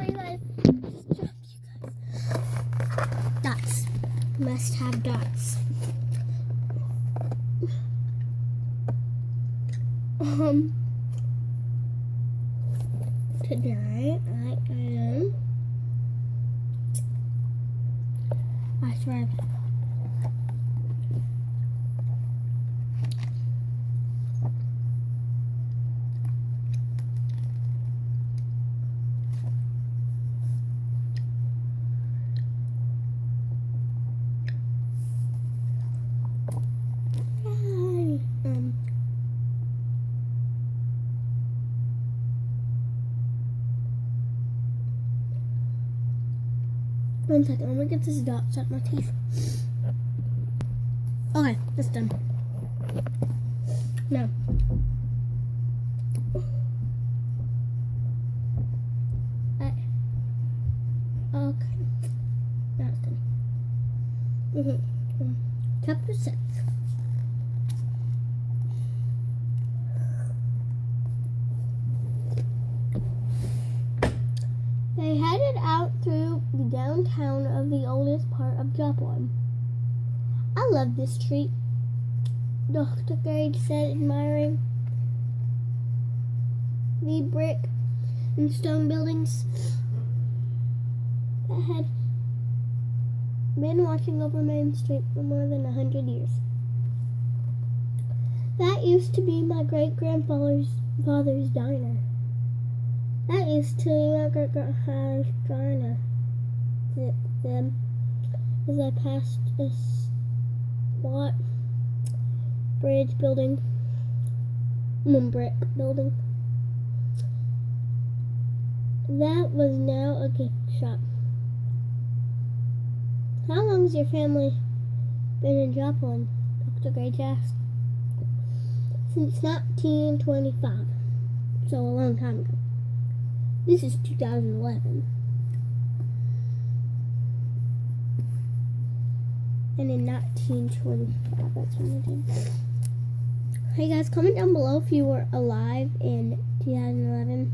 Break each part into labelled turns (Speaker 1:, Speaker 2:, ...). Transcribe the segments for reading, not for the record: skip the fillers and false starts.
Speaker 1: you guys. Dots. Must have dots. Today I swear. One second, I'm gonna get this dot out my teeth. Okay, it's done. Now. Okay. Now it's done. Chapter 6. They headed out through the downtown of the oldest part of Joplin. I love this street, Dr. Gage said, admiring the brick and stone buildings that had been watching over Main Street for more than 100 years. That used to be my great-grandfather's diner. That used to be my great-grandfather's diner. Then, as I passed a squat brick building, that was now a gift shop. How long's your family been in Joplin? Dr. Gage asked. Since 1925, so a long time ago. This is 2011. And in 1925, that's when I did. Hey guys, comment down below if you were alive in 2011.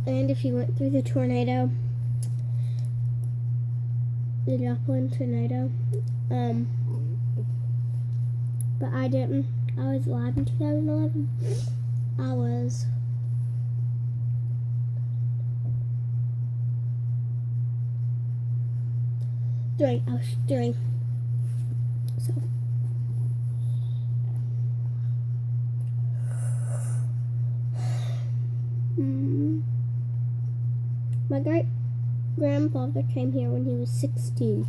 Speaker 1: And if you went through the tornado. The Joplin tornado. But I didn't. I was alive in 2011. I was 3. I was 3. So. My great-grandfather came here when he was 16.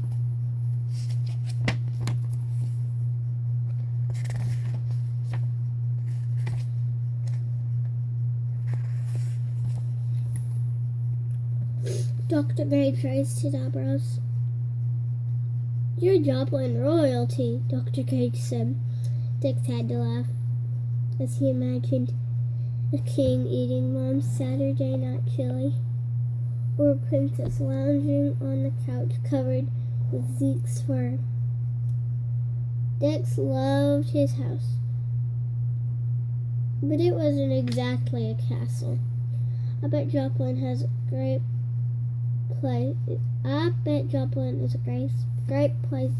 Speaker 1: Dr. Gage raised his eyebrows. You're Joplin royalty, Dr. Gage said. Dix had to laugh as he imagined a king eating Mom's Saturday night chili, or a princess lounging on the couch covered with Zeke's fur. Dex loved his house, but it wasn't exactly a castle. I bet Joplin has a great place. I bet Joplin is a great place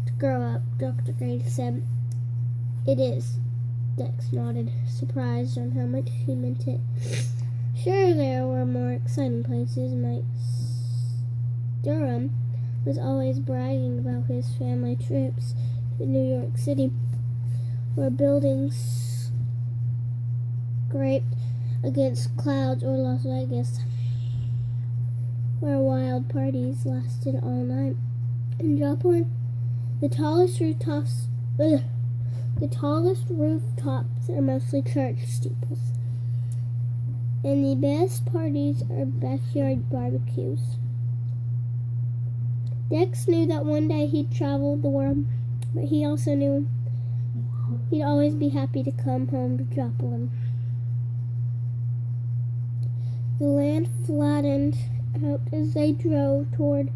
Speaker 1: to grow up, Dr. Gage said. It is. Dex nodded, surprised on how much he meant it. Sure, there were more exciting places. Mike Durham was always bragging about his family trips to New York City, where buildings scraped against clouds, or Las Vegas, where wild parties lasted all night. In Joplin, the tallest rooftops are mostly church steeples, and the best parties are backyard barbecues. Dex knew that one day he'd travel the world, but he also knew he'd always be happy to come home to Joplin. The land flattened out as they drove toward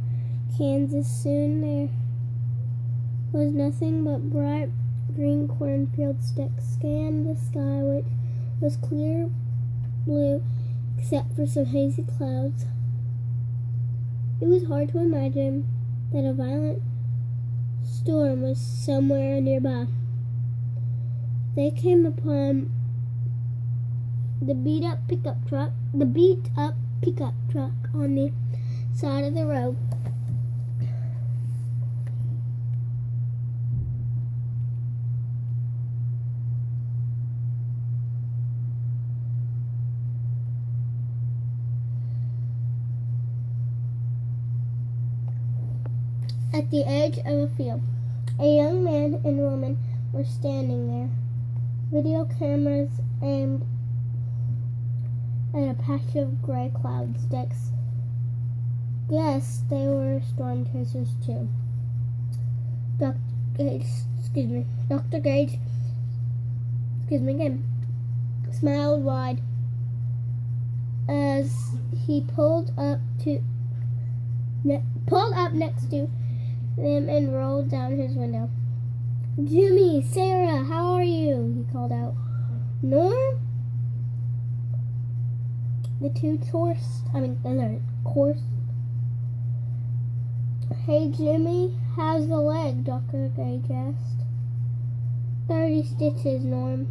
Speaker 1: Kansas. Soon there was nothing but bright green cornfields. Dex scanned the sky, which was clear blue except for some hazy clouds. It was hard to imagine that a violent storm was somewhere nearby. They came upon the beat up pickup truck on the side of the road. At the edge of a field, a young man and woman were standing there, video cameras aimed at a patch of gray clouds. Dex guessed they were storm chasers too. Dr. Gage, smiled wide as he pulled up next to them and rolled down his window. "Jimmy, Sarah, how are you?" he called out. "Norm?" The two course. "Hey, Jimmy, how's the leg?" Dr. Gage asked. 30 stitches, Norm,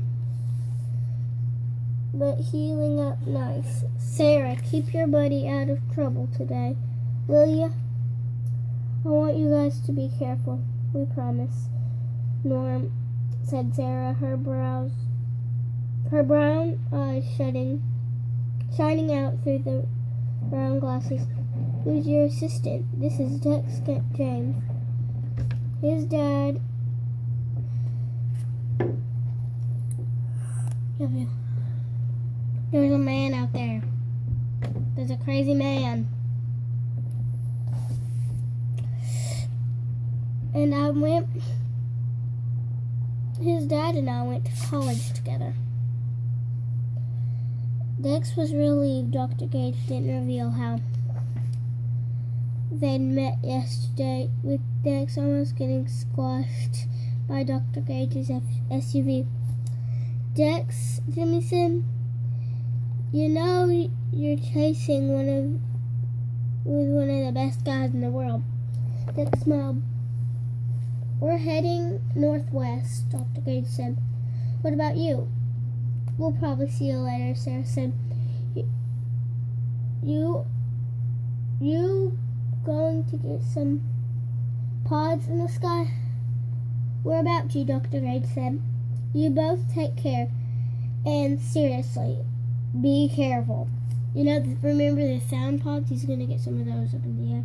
Speaker 1: but healing up nice. "Sarah, keep your buddy out of trouble today, will ya? I want you guys to be careful. We promise." "Norm," said Sarah, her brown eyes shining out through the brown glasses. "Who's your assistant?" "This is Dex James. His dad." "There's a man out there. There's a crazy man. And his dad and I went to college together." Dex was relieved Dr. Gage didn't reveal how they'd met yesterday, with Dex almost getting squashed by Dr. Gage's SUV. "Dex," Jimmy said, "you know you're chasing with one of the best guys in the world." Dex smiled. "We're heading northwest," Dr. Gage said. "What about you?" "We'll probably see you later," Sarah said. You going to get some pods in the sky?" "We're about to," Dr. Gage said. "You both take care, and seriously, be careful. Remember the sound pods? He's going to get some of those up in the air."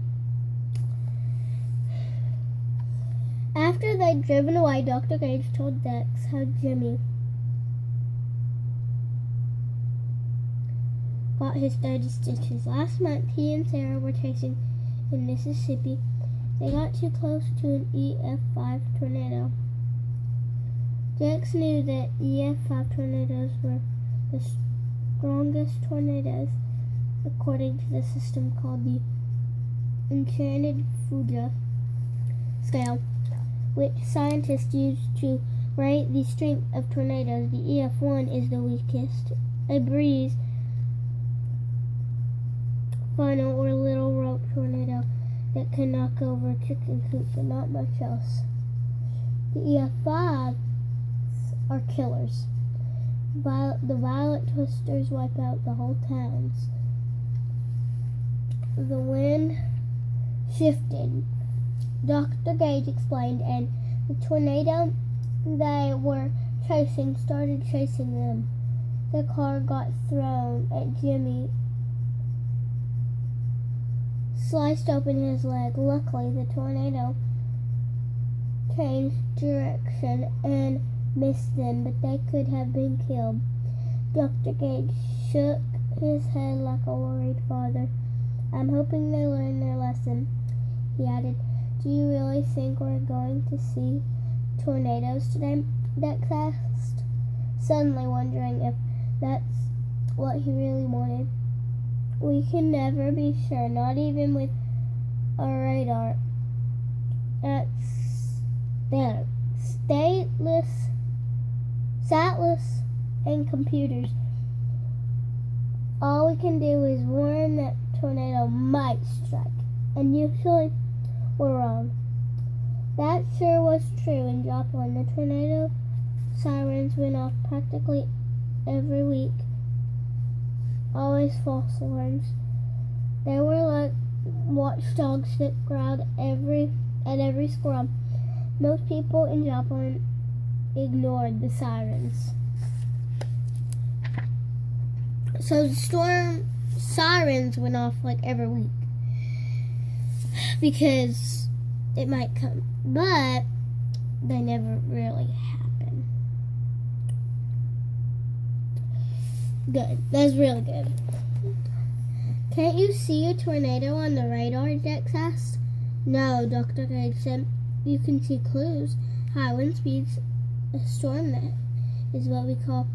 Speaker 1: After they'd driven away, Dr. Gage told Dex how Jimmy got his 30 stitches. Last month, he and Sarah were chasing in Mississippi. They got too close to an EF5 tornado. Dex knew that EF5 tornadoes were the strongest tornadoes according to the system called the Enchanted Fuga scale, which scientists use to rate the strength of tornadoes. The EF1 is the weakest, a breeze, funnel, or little rope tornado that can knock over a chicken coop, but not much else. The EF5s are killers. The violent twisters wipe out the whole towns. The wind shifted, Dr. Gage explained, and the tornado they were chasing started chasing them. The car got thrown at Jimmy, sliced open his leg. Luckily, the tornado changed direction and missed them, but they could have been killed. Dr. Gage shook his head like a worried father. "I'm hoping they learned their lesson," he added. "Do you really think we're going to see tornadoes today?" Dex asked, suddenly wondering if that's what he really wanted. "We can never be sure, not even with a radar. Satellites and computers all we can do is warn that tornado might strike, and usually we're wrong. That sure was true in Joplin. The tornado sirens went off practically every week. Always false alarms. They were like watchdogs that growled at every squirrel. Most people in Joplin ignored the sirens. So the storm sirens went off like every week because it might come, but they never really happen. Good. That's really good. Can't you see a tornado on the radar? Dex asked. No, Dr. Gage said. You can see clues. High wind speeds. A storm that is what we call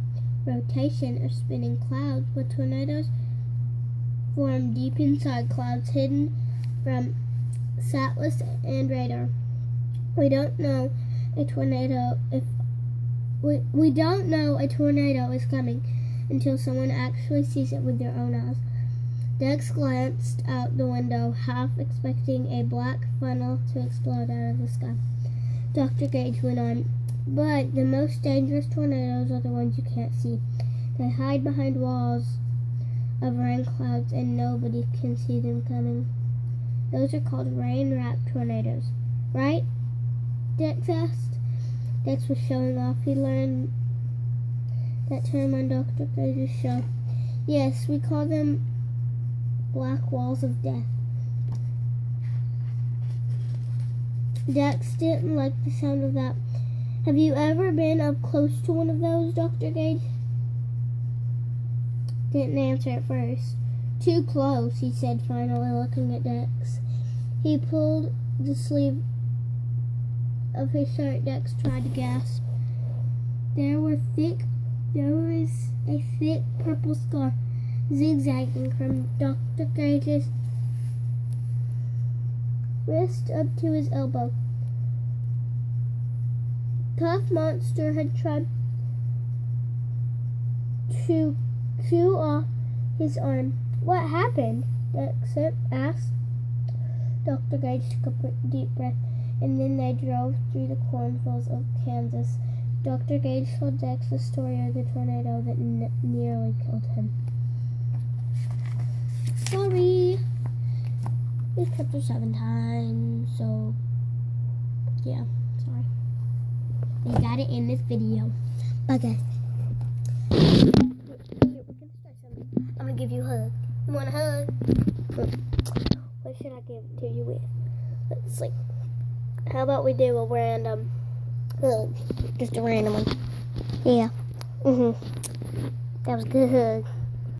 Speaker 1: rotation or spinning clouds, but tornadoes form deep inside clouds hidden from satellites and radar. We don't know a tornado is coming until someone actually sees it with their own eyes. Dex glanced out the window, half expecting a black funnel to explode out of the sky. Dr. Gage went on, but the most dangerous tornadoes are the ones you can't see. They hide behind walls of rain clouds and nobody can see them coming. Those are called rain-wrapped tornadoes. Right? Dex asked. Dex was showing off. He learned that term on Dr. Gage's show. Yes, we call them black walls of death. Dex didn't like the sound of that. Have you ever been up close to one of those, Dr. Gage? Didn't answer at first. Too close, he said, finally looking at Dex. He pulled the sleeve of his shirt. Dex tried to gasp. There was a thick purple scar zigzagging from Dr. Gage's wrist up to his elbow. Tough Monster had tried to chew off his arm. What happened? Dex asked. Dr. Gage took a deep breath, and then they drove through the cornfields of Kansas. Dr. Gage told Dex the story of the tornado that nearly killed him. Sorry. We've kept her 7 times, so yeah, sorry. We got it in this video. Okay. I'm gonna give you a hug. You want a hug? What should I give it to you with? Let's see. How about we do a random hug? Just a random one. Yeah. That was a good hug.